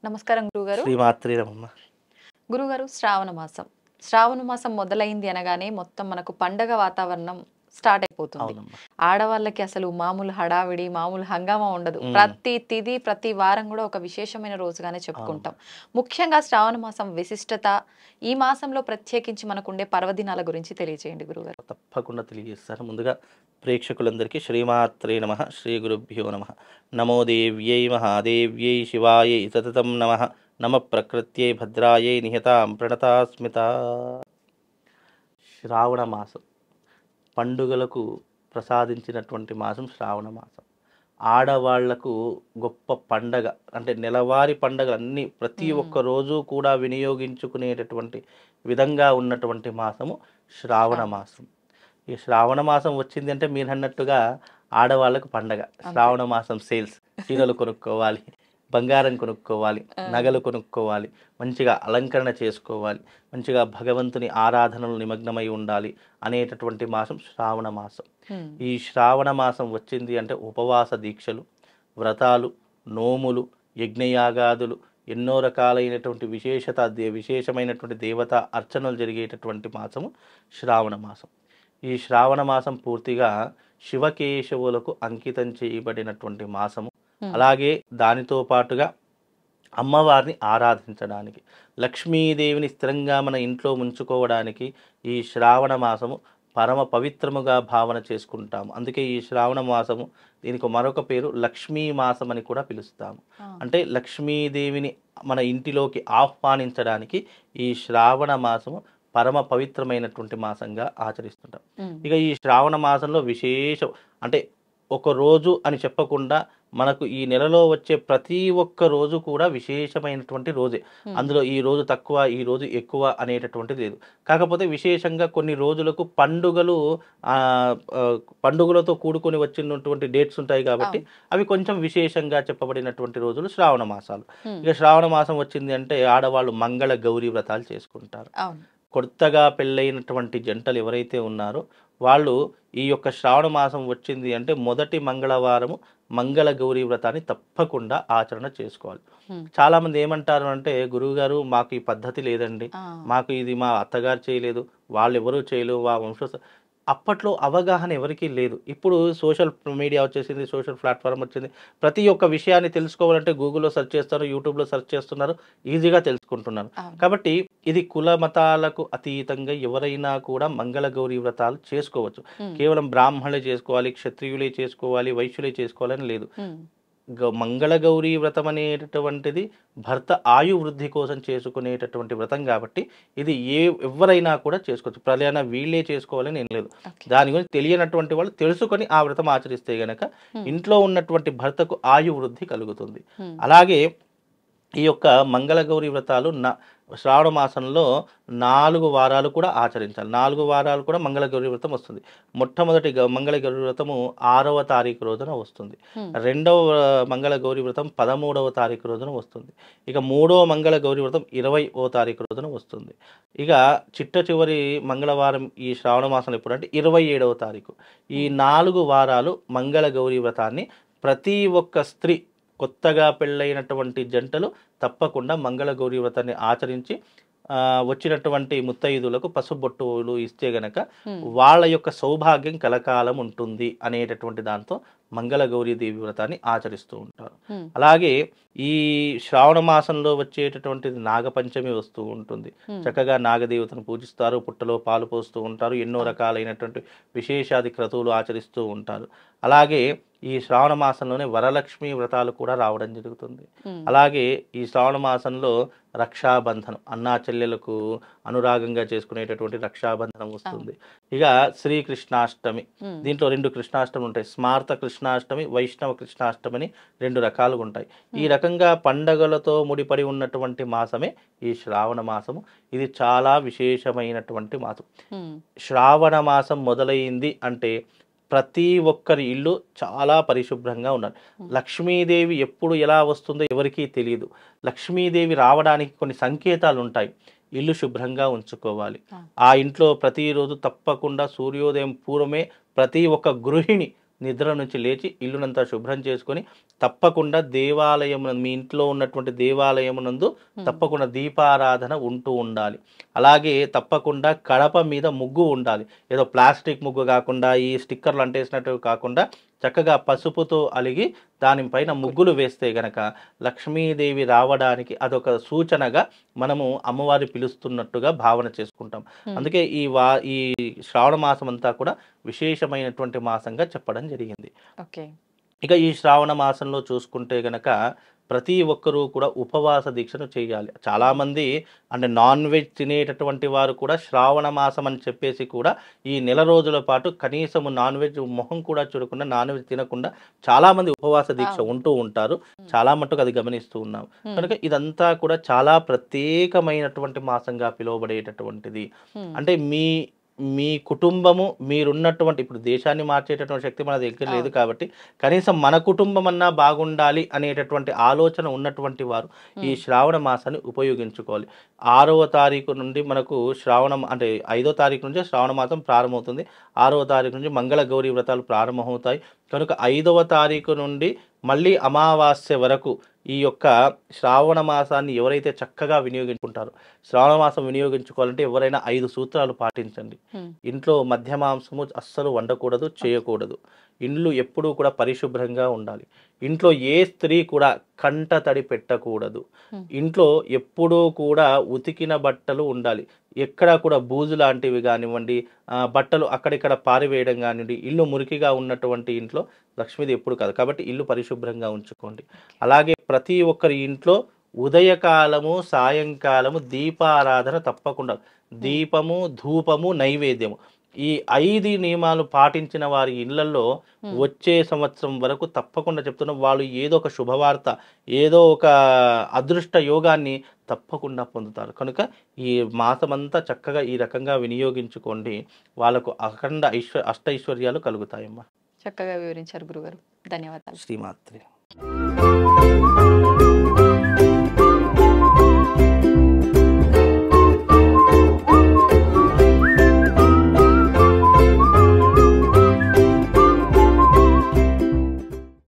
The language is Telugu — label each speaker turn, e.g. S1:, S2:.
S1: నమస్కారం గురుగారు.
S2: శ్రీమాత్రే నమః.
S1: గురుగారు, శ్రావణ మాసం. శ్రావణ మాసం మొదలైంది అనగానే మొత్తం మనకు పండగ వాతావరణం స్టార్ట్ అయిపోతుంది.
S2: అవునమ్మా.
S1: ఆడవాళ్ళకి అసలు మామూలు హడావిడి, మామూలు హంగామా ఉండదు.
S2: హ్మ్.
S1: ప్రతి తిథి, ప్రతి వారం కూడా ఒక విశేషమైన రోజుగానే
S2: అవునమ్మా.
S1: చెప్పుకుంటాం. ముఖ్యంగా శ్రావణ మాసం విశిష్టత, ఈ మాసంలో ప్రత్యేకించి మనకుండే పర్వదినాల గురించి తెలియజేయండి గురుగారు.
S2: తప్పకుండా తెలియజేస్తాను. ముందుగా ప్రేక్షకులందరికీ శ్రీమాత్రే నమః, శ్రీ గురుభ్యో నమః. నమో దేవ్యై మహాదేవ్యై శివాయై సతతం నమః. నమ ప్రకృత్యై భద్రాయై నిహతాం ప్రణతాస్మిత. శ్రావణ మాసం పండుగలకు ప్రసాదించినటువంటి మాసం శ్రావణ మాసం. ఆడవాళ్లకు గొప్ప పండగ, అంటే నెలవారీ పండగలు అన్నీ ప్రతి ఒక్క రోజు కూడా వినియోగించుకునేటటువంటి విధంగా ఉన్నటువంటి మాసము శ్రావణ మాసం. ఈ శ్రావణ మాసం వచ్చింది అంటే మీరు అన్నట్టుగా ఆడవాళ్ళకు పండగ. శ్రావణ మాసం సేల్స్, చీరలు కొనుక్కోవాలి, బంగారం కొనుక్కోవాలి, నగలు కొనుక్కోవాలి, మంచిగా అలంకరణ చేసుకోవాలి, మంచిగా భగవంతుని ఆరాధనలు నిమగ్నమై ఉండాలి అనేటటువంటి మాసం శ్రావణ మాసం. ఈ శ్రావణ మాసం వచ్చింది అంటే ఉపవాస దీక్షలు, వ్రతాలు, నోములు, యజ్ఞయాగాదులు, ఎన్నో రకాలైనటువంటి విశేషమైనటువంటి దేవత అర్చనలు జరిగేటటువంటి మాసము శ్రావణ మాసం. ఈ శ్రావణ మాసం పూర్తిగా శివకేశవులకు అంకితం చేయబడినటువంటి మాసము. అలాగే దానితో పాటుగా అమ్మవారిని ఆరాధించడానికి, లక్ష్మీదేవిని స్థిరంగా మన ఇంట్లో ఉంచుకోవడానికి ఈ శ్రావణ మాసము పరమ పవిత్రముగా భావన చేసుకుంటాము. అందుకే ఈ శ్రావణ మాసము, దీనికి మరొక పేరు లక్ష్మీ మాసం అని కూడా పిలుస్తాము. అంటే లక్ష్మీదేవిని మన ఇంటిలోకి ఆహ్వానించడానికి ఈ శ్రావణ మాసము పరమ పవిత్రమైనటువంటి మాసంగా ఆచరిస్తుంటాం. ఇక ఈ శ్రావణ మాసంలో విశేషం అంటే ఒక రోజు అని చెప్పకుండా మనకు ఈ నెలలో వచ్చే ప్రతి ఒక్క రోజు కూడా విశేషమైనటువంటి రోజే. అందులో ఈ రోజు తక్కువ, ఈ రోజు ఎక్కువ అనేటటువంటిది లేదు. కాకపోతే విశేషంగా కొన్ని రోజులకు పండుగలతో కూడుకొని వచ్చినటువంటి డేట్స్ ఉంటాయి కాబట్టి అవి కొంచెం విశేషంగా చెప్పబడినటువంటి రోజులు శ్రావణ మాసాలు. ఇక శ్రావణ మాసం వచ్చింది అంటే ఆడవాళ్ళు మంగళ గౌరీ వ్రతాలు చేసుకుంటారు. కొత్తగా పెళ్ళైనటువంటి జంటలు ఎవరైతే ఉన్నారో వాళ్ళు ఈ యొక్క శ్రావణ మాసం వచ్చింది అంటే మొదటి మంగళవారము మంగళ గౌరీ వ్రతాన్ని తప్పకుండా ఆచరణ చేసుకోవాలి. చాలా మంది ఏమంటారు అంటే, గురువుగారు మాకు ఈ పద్ధతి లేదండి, మాకు ఇది మా అత్తగారు చేయలేదు, వాళ్ళు ఎవరూ చేయలేదు, మా అప్పట్లో అవగాహన ఎవరికీ లేదు. ఇప్పుడు సోషల్ మీడియా వచ్చేసింది, సోషల్ ప్లాట్ఫామ్ వచ్చింది. ప్రతి ఒక్క విషయాన్ని తెలుసుకోవాలంటే గూగుల్లో సెర్చ్ చేస్తారు, యూట్యూబ్లో సెర్చ్ చేస్తున్నారు, ఈజీగా తెలుసుకుంటున్నారు. కాబట్టి ఇది కుల మతాలకు అతీతంగా ఎవరైనా కూడా మంగళ గౌరీ వ్రతాలు చేసుకోవచ్చు. కేవలం బ్రాహ్మణులే చేసుకోవాలి, క్షత్రియులే చేసుకోవాలి, వైశ్యులే చేసుకోవాలని లేదు. మంగళ గౌరీ వ్రతం అనేటటువంటిది భర్త ఆయు వృద్ధి కోసం చేసుకునేటటువంటి వ్రతం కాబట్టి ఇది ఎవరైనా కూడా చేసుకోవచ్చు. ప్రళయన వీళ్ళే చేసుకోవాలని ఏం లేదు. దాని గురించి తెలియనటువంటి వాళ్ళు తెలుసుకొని ఆ వ్రతం ఆచరిస్తే గనక ఇంట్లో ఉన్నటువంటి భర్తకు ఆయు వృద్ధి కలుగుతుంది. అలాగే ఈ యొక్క మంగళ గౌరీ వ్రతాలు శ్రావణ మాసంలో 4 వారాలు కూడా ఆచరించాలి. 4 వారాలు కూడా మంగళ గౌరీ వ్రతం వస్తుంది. మొట్టమొదటి మంగళ గౌరీ వ్రతము 6వ తారీఖు రోజున వస్తుంది. రెండవ మంగళ గౌరీ వ్రతం 13వ తారీఖు రోజున వస్తుంది. ఇక మూడవ మంగళ గౌరీ వ్రతం 20వ తారీఖు రోజున వస్తుంది. ఇక చిట్ట చివరి మంగళవారం ఈ శ్రావణ మాసం ఎప్పుడంటే 27వ తారీఖు. ఈ 4 వారాలు మంగళ గౌరీ వ్రతాన్ని ప్రతి ఒక్క స్త్రీ, కొత్తగా పెళ్ళైనటువంటి జంటలు తప్పకుండా మంగళ గౌరీ వ్రతాన్ని ఆచరించి వచ్చినటువంటి ముత్తైదులకు పసుబొట్టులు ఇస్తే గనక వాళ్ళ యొక్క సౌభాగ్యం కలకాలం ఉంటుంది అనేటటువంటి దాంతో మంగళ గౌరీ దేవి వ్రతాన్ని ఆచరిస్తూ ఉంటారు. అలాగే ఈ శ్రావణ మాసంలో వచ్చేటటువంటిది నాగపంచమి వస్తూ ఉంటుంది. చక్కగా నాగదేవతను పూజిస్తారు, పుట్టలో పాలు పోస్తూ ఉంటారు, ఎన్నో రకాలైనటువంటి విశేషాది క్రతువులు ఆచరిస్తూ ఉంటారు. అలాగే ఈ శ్రావణ మాసంలోనే వరలక్ష్మి వ్రతాలు కూడా రావడం జరుగుతుంది. అలాగే ఈ శ్రావణ మాసంలో రక్షాబంధనం, అన్నా చెల్లెలకు అనురాగంగా చేసుకునేటటువంటి రక్షాబంధనం వస్తుంది. ఇక శ్రీకృష్ణాష్టమి, దీంట్లో 2 కృష్ణాష్టమి ఉంటాయి. స్మార్త కృష్ణాష్టమి, వైష్ణవ కృష్ణాష్టమి అని 2 రకాలుగా ఉంటాయి. ఈ రకంగా పండగలతో ముడిపడి ఉన్నటువంటి మాసమే ఈ శ్రావణ మాసము. ఇది చాలా విశేషమైనటువంటి మాసం. శ్రావణ మాసం మొదలైంది అంటే ప్రతి ఒక్కరి ఇల్లు చాలా పరిశుభ్రంగా ఉండాలి. లక్ష్మీదేవి ఎప్పుడు ఎలా వస్తుందో ఎవరికీ తెలియదు. లక్ష్మీదేవి రావడానికి కొన్ని సంకేతాలు ఉంటాయి. ఇల్లు శుభ్రంగా ఉంచుకోవాలి. ఆ ఇంట్లో ప్రతిరోజు తప్పకుండా సూర్యోదయం పూర్వమే ప్రతి ఒక్క గృహిణి నిద్ర నుంచి లేచి ఇల్లునంతా శుభ్రం చేసుకొని తప్పకుండా దేవాలయం మీ ఇంట్లో ఉన్నటువంటి దేవాలయమునందు తప్పకుండా దీపారాధన ఉంటూ ఉండాలి. అలాగే తప్పకుండా కడప మీద ముగ్గు ఉండాలి. ఏదో ప్లాస్టిక్ ముగ్గు కాకుండా ఈ స్టిక్కర్లు అంటేసినట్టు కాకుండా చక్కగా పసుపుతో అలిగి దానిపైన ముగ్గులు వేస్తే గనక లక్ష్మీదేవి రావడానికి అదొక సూచనగా మనము అమ్మవారి పిలుస్తున్నట్టుగా భావన చేసుకుంటాం. అందుకే ఈ శ్రావణ మాసం అంతా కూడా విశేషమైనటువంటి మాసంగా చెప్పడం జరిగింది.
S1: ఓకే.
S2: ఇక ఈ శ్రావణ మాసంలో చూసుకుంటే గనక ప్రతి ఒక్కరూ కూడా ఉపవాస దీక్షను చేయాలి. చాలామంది అంటే నాన్ వెజ్ తినేటటువంటి వారు కూడా శ్రావణ మాసం అని చెప్పేసి కూడా ఈ నెల రోజుల పాటు కనీసము నాన్ వెజ్ మొహం కూడా చూడకుండా నాన్ వెజ్ తినకుండా చాలామంది ఉపవాస దీక్ష ఉంటూ ఉంటారు. చాలా మట్టుకు అది గమనిస్తూ ఉన్నాం. కనుక ఇదంతా కూడా చాలా ప్రత్యేకమైనటువంటి మాసంగా పిలువబడేటటువంటిది. అంటే మీ కుటుంబము మీరున్నటువంటి ఇప్పుడు దేశాన్ని మార్చేటటువంటి శక్తి మన దగ్గర లేదు కాబట్టి కనీసం మన కుటుంబం అన్నా బాగుండాలి అనేటటువంటి ఆలోచన ఉన్నటువంటి వారు ఈ శ్రావణ మాసాన్ని ఉపయోగించుకోవాలి. 6వ తారీఖు నుండి మనకు అంటే 5వ తారీఖు నుంచి శ్రావణ మాసం ప్రారంభమవుతుంది. 6వ తారీఖు నుంచి మంగళ గౌరీ వ్రతాలు ప్రారంభమవుతాయి. కనుక 5వ తారీఖు నుండి మళ్ళీ అమావాస్య వరకు ఈ యొక్క శ్రావణ మాసాన్ని ఎవరైతే చక్కగా వినియోగించుకుంటారో, శ్రావణ మాసం వినియోగించుకోవాలంటే ఎవరైనా 5 సూత్రాలు పాటించండి. ఇంట్లో మధ్య మాంసము అస్సలు వండకూడదు, చేయకూడదు. ఇండ్లు ఎప్పుడూ కూడా పరిశుభ్రంగా ఉండాలి. ఇంట్లో ఏ స్త్రీ కూడా కంట తడి పెట్టకూడదు. ఇంట్లో ఎప్పుడూ కూడా ఉతికిన బట్టలు ఉండాలి. ఎక్కడా కూడా బూజు లాంటివి కానివ్వండి, బట్టలు అక్కడిక్కడ పారివేయడం కానివ్వండి, ఇల్లు మురికిగా ఉన్నటువంటి ఇంట్లో లక్ష్మీదేవి ఎప్పుడు కాదు. కాబట్టి ఇల్లు పరిశుభ్రంగా ఉంచుకోండి. అలాగే ప్రతి ఒక్కరి ఇంట్లో ఉదయకాలము సాయంకాలము దీపారాధన తప్పకుండా, దీపము ధూపము నైవేద్యము ఈ 5 నియమాలు పాటించిన వారి ఇళ్లలో వచ్చే సంవత్సరం వరకు తప్పకుండా చెప్తున్నా వాళ్ళు ఏదో ఒక శుభవార్త, ఏదో ఒక అదృష్ట యోగాన్ని తప్పకుండా పొందుతారు. కనుక ఈ మాసమంతా చక్కగా ఈ రకంగా వినియోగించుకోండి. వాళ్ళకు అఖండ అష్టైశ్వర్యాలు కలుగుతాయమ్మా.
S1: చక్కగా వివరించారు గురుగారు. ధన్యవాదాలు.
S2: శ్రీమాత్రే.